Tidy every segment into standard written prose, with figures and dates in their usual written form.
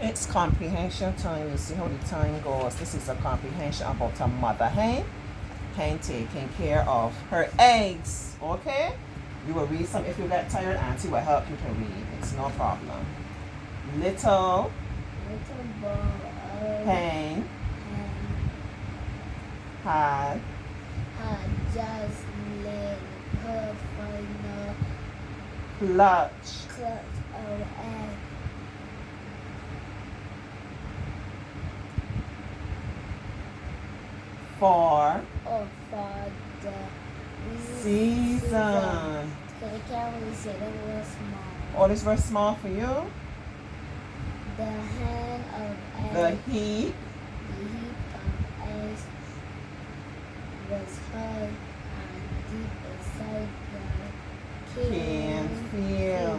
It's comprehension time. You see how the time goes. This is a comprehension about a mother hen. Hen taking care of her eggs. Okay? You will read some. If you get tired, Auntie will help you to read. It's no problem. Little boy hen had just laid her final clutch of egg for for the season. They can't really say that real small. Oh, this very small for you. The hand of The eggs. heap The heap of eggs was high and deep inside the can feel.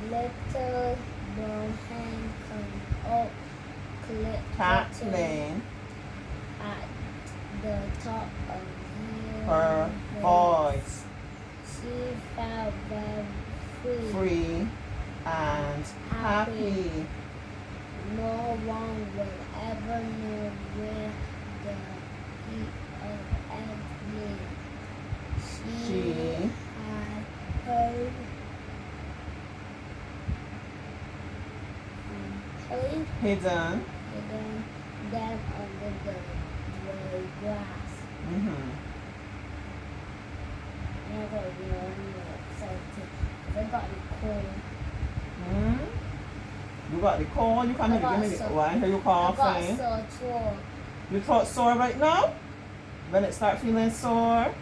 Little brown hen come up, Cackling at the top of her voice, She felt very free and happy. No one will ever know where the heap of eggs lay. She had heard hidden. them under the dry grass. I got really excited because I got the cold. You got the cold. You can't even give me the why? Are you I got coughing? sore throat Your throat sore right now? When it start feeling sore,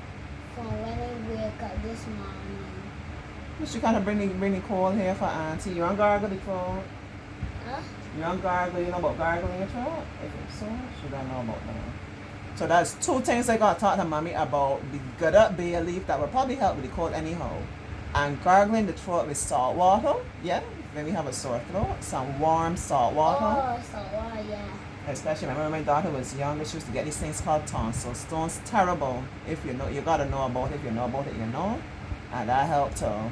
from when I wake up this morning. you should kind of bring the cold here for Auntie. You want gargle the throat? Huh? You want gargle? You know about gargling your throat? If it's sore, she don't know about that. So that's two things I gotta talk to mommy about. The good up bay leaf that will probably help with the cold anyhow. And gargling the throat with salt water. Yeah, when we have a sore throat. Some warm salt water. Oh, salt water, yeah. Especially remember when my daughter was younger, she used to get these things called tonsils. Stones terrible. If you know, you gotta know about it. If you know about it, you know. And that helped to,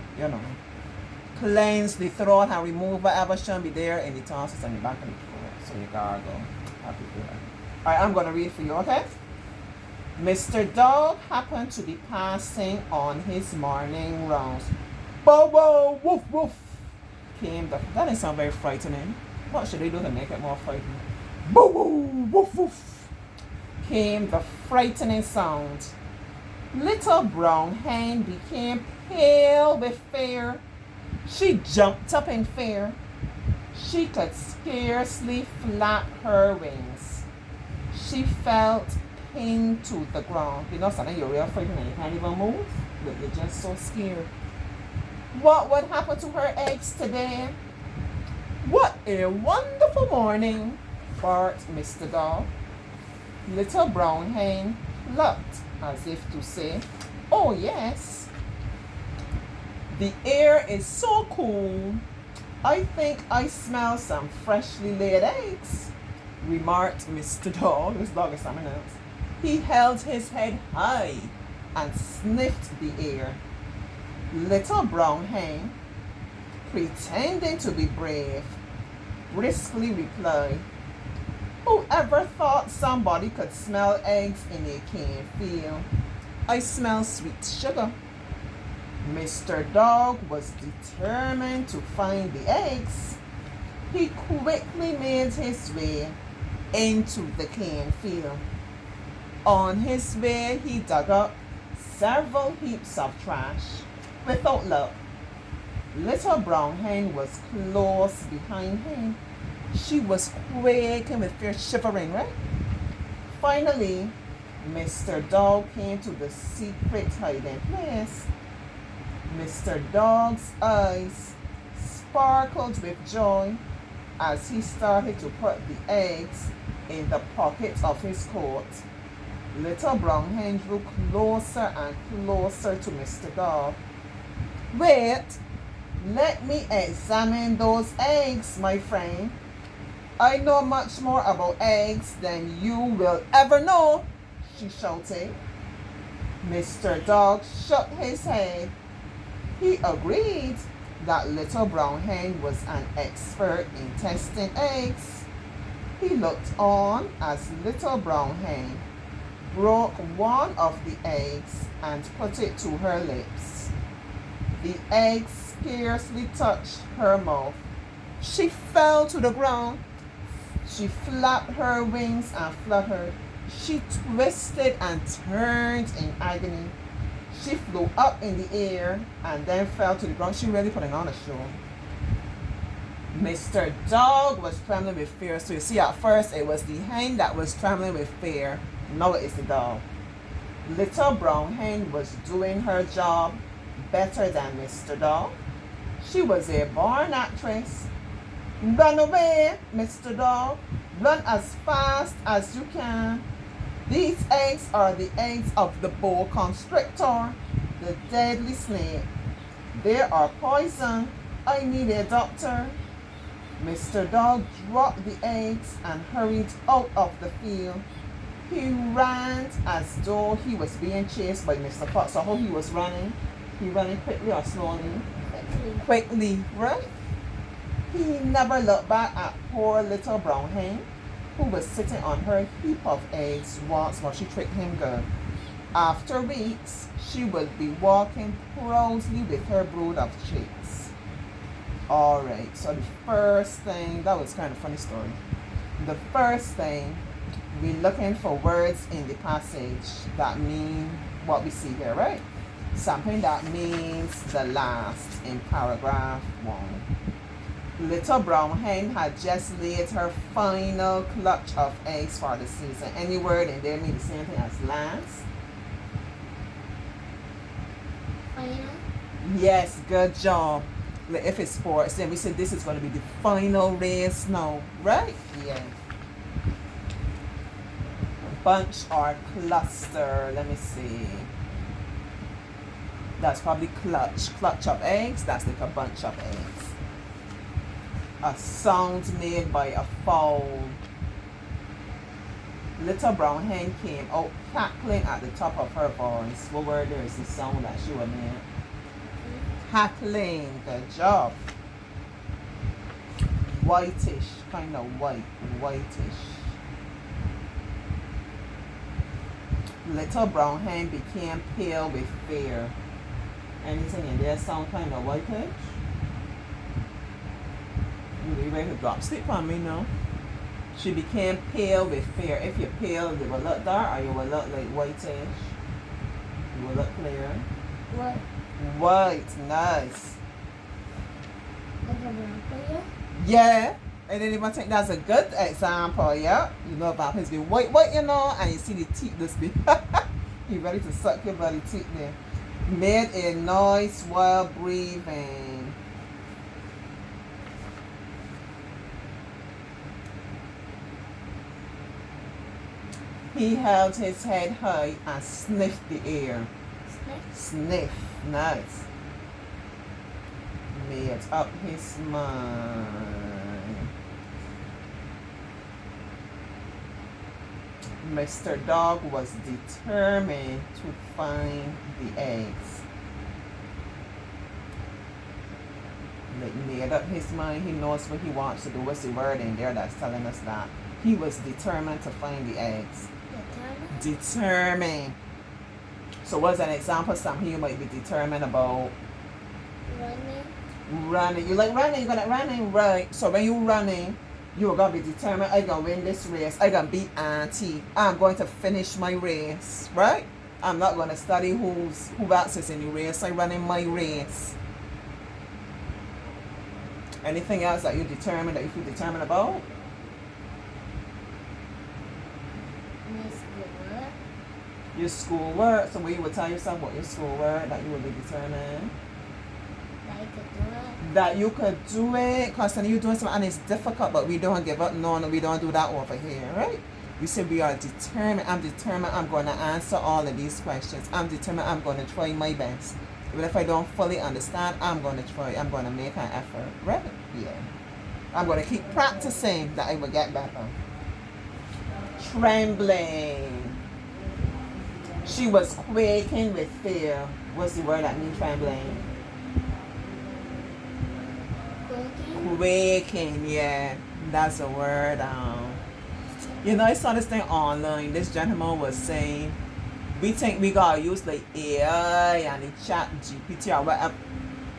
cleanse the throat and remove whatever shouldn't be there in the tonsils and the back of the throat. So you gargle. Happy for that. Alright, I'm gonna read for you, okay? Mr. Dog happened to be passing on his morning rounds. Bow wow, woof woof. Came the that didn't sound very frightening. What should they do to make it more frightening? Bow wow, woof woof. Came the frightening sound. Little brown hen became pale with fear. She jumped up in fear. She could scarcely flap her wings. She felt pinned to the ground. You know, something you're real frightened and you can't even move, but you're just so scared. What would happen to her eggs today? What a wonderful morning, barked Mr. Dog. Little brown hen looked as if to say, "Oh yes. The air is so cool. I think I smell some freshly laid eggs," remarked Mr. Dog. This dog is something else. He held his head high and sniffed the air. Little brown hen, pretending to be brave, briskly replied, "Whoever thought somebody could smell eggs in a cane field? I smell sweet sugar." Mr. Dog was determined to find the eggs. He quickly made his way into the cane field. On his way, he dug up several heaps of trash without luck. Little brown hen was close behind him. She was quaking with fear, shivering, right? Finally, Mr. Dog came to the secret hiding place. Mr. Dog's eyes sparkled with joy as he started to put the eggs in the pocket of his coat. Little brown hen drew closer and closer to Mr. Dog. "Wait, let me examine those eggs, my friend. I know much more about eggs than you will ever know," she shouted. Mr. Dog shook his head. He agreed that little brown hen was an expert in testing eggs. He looked on as little brown hen broke one of the eggs and put it to her lips. The egg scarcely touched her mouth. She fell to the ground. She flapped her wings and fluttered. She twisted and turned in agony. She flew up in the air and then fell to the ground. She really putting on a show. Mr. Dog was trembling with fear. So you see, at first it was the hen that was trembling with fear. Now it is the dog. Little brown hen was doing her job better than Mr. Dog. She was a born actress. Run away, Mr. Dog. Run as fast as you can. These eggs are the eggs of the boa constrictor, the deadly snake. They are poison. I need a doctor. Mr. Dog dropped the eggs and hurried out of the field. He ran as though he was being chased by Mr. Fox. So how he was running? He running quickly or slowly? Quickly, right? He never looked back at poor little brown hen, who was sitting on her heap of eggs once more. She tricked him good. After weeks, she would be walking proudly with her brood of chicks. Alright, so the first thing, that was kind of a funny story. The first thing, we're looking for words in the passage that mean what we see here, right? Something that means the last in paragraph 1. Little brown hen had just laid her final clutch of eggs for the season. Any word in there mean the same thing as last? Final. Yes, good job. Like if it's sports, then we said this is going to be the final race now, right? Yeah. Bunch or cluster, let me see. That's probably clutch. Clutch of eggs, that's like a bunch of eggs. A sound made by a fowl. Little brown hen came out cackling at the top of her voice. What word there is the sound that she would make? Cackling. Good job. Whitish, kind of whitish. Little brown hen became pale with fear. Anything in there sound kind of whitish? You ready to drop sleep on me now? She became pale with fear. If you're pale, you will look dark or you will look like whitish. You will look clear. What? White, nice. Like a brown color? Yeah. And then if I think that's a good example, yeah. You know about his be white, you know, and you see the teeth this big. You ready to suck your bloody teeth there. Made a noise while breathing. He held his head high and sniffed the air. Sniff, nice. Made up his mind. Mr. Dog was determined to find the eggs. Like made up his mind, he knows what he wants to do. What's the word in there that's telling us that? He was determined to find the eggs. Determined. So what's an example of something you might be determined about? Running. You like running, you're gonna running, right? So when you're running, you're gonna be determined, I'm gonna win this race, I'm gonna beat Auntie, I'm going to finish my race, right? I'm not gonna study who else is in the race, I'm running my race. Anything else that you determined, that you feel determined about? Your schoolwork. So when you would tell yourself what your schoolwork, that you would be determined that you could do it, because then you're doing something and it's difficult, but we don't give up. No, we don't do that over here, right? We say we are determined. I'm determined I'm going to answer all of these questions. I'm determined I'm going to try my best. Even if I don't fully understand, I'm going to try. I'm going to make an effort, right? Yeah. I'm going to keep practicing that I will get better. Trembling. She was quaking with fear. What's the word that means trembling? Quaking, yeah, that's the word. You know, I saw this thing online. This gentleman was saying, we think we gotta use like AI and the chat GPT or whatever.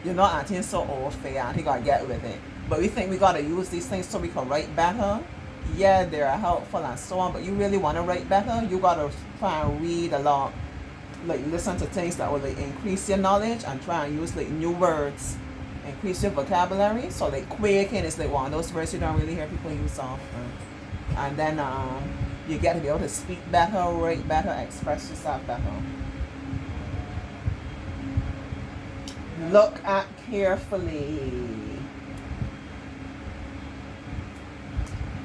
You know, Auntie is so old fair, Auntie gotta get with it. But we think we gotta use these things so we can write better. Yeah, they're helpful and so on, but you really wanna write better, you gotta try and read a lot. Like listen to things that will like increase your knowledge and try and use like new words, increase your vocabulary. So like quaking is like one of those words you don't really hear people use often. And then you get to be able to speak better, write better, express yourself better. Look at carefully.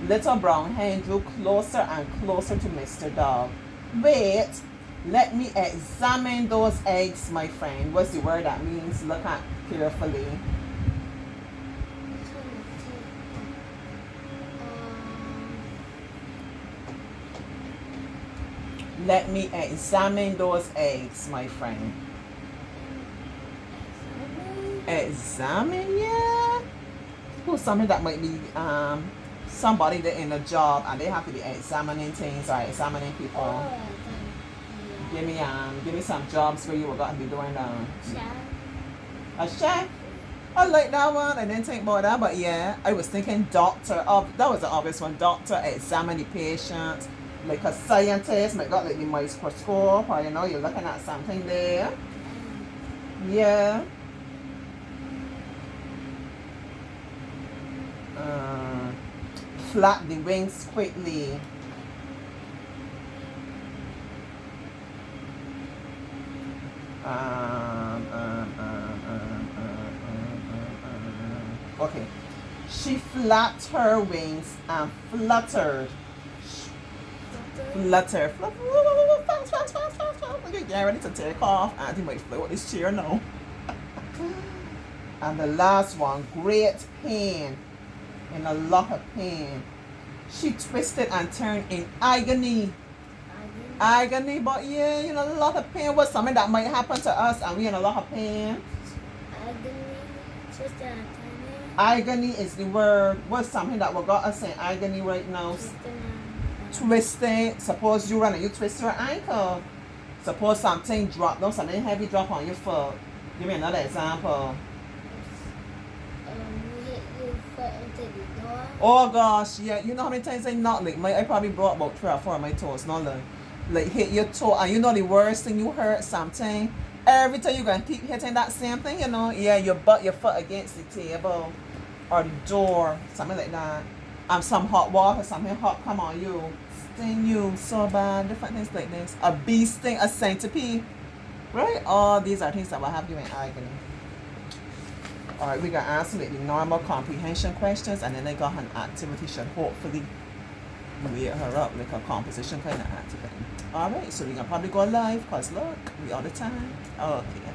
Little brown hen drew closer and closer to Mr. Dog. Wait, let me examine those eggs, my friend. What's the word that means? Look at carefully. Let me examine those eggs, my friend. Examine, yeah. Who's something that might be somebody that in a job and they have to be examining things or examining people. Give me some jobs where you were going to be doing a chef. I like that one. I didn't think about that, but yeah, I was thinking doctor. Oh, that was the obvious one. Doctor, examine the patient. Like a scientist might got like the microscope, or you know, you're looking at something there. Yeah. Flap the wings quickly. Okay. She flapped her wings and fluttered. Flutter. Fast, fast, fast, fast, fast. Okay, get ready to take off. Auntie might fly with this chair now. And the last one, great pain. In a lot of pain. She twisted and turned in agony. Agony, but yeah, you know, a lot of pain was something that might happen to us and we in a lot of pain. Agony, twisted and turning. Agony is the word. What's something that we got us in agony right now? Twisting. Suppose you run and you twist your ankle. Suppose something drop down, something heavy drop on your foot. Give me another example. You hit your foot into the door. Oh gosh, yeah. You know how many times I knocked? Like I probably broke about 3 or 4 of my toes. Not like hit your toe, and you know the worst thing, you hurt something. Every time you gonna keep hitting that same thing, you know. Yeah, you butt your foot against the table or the door, something like that. Some hot water, something hot come on you, sting you so bad. Different things like this. A bee sting, a centipede, right? All these are things that will have you in agony. Alright, we got to answer like the normal comprehension questions, and then I got an activity should hopefully wake her up, like a composition kind of activity. Alright, so we can probably go live, because look, we all the time. Okay.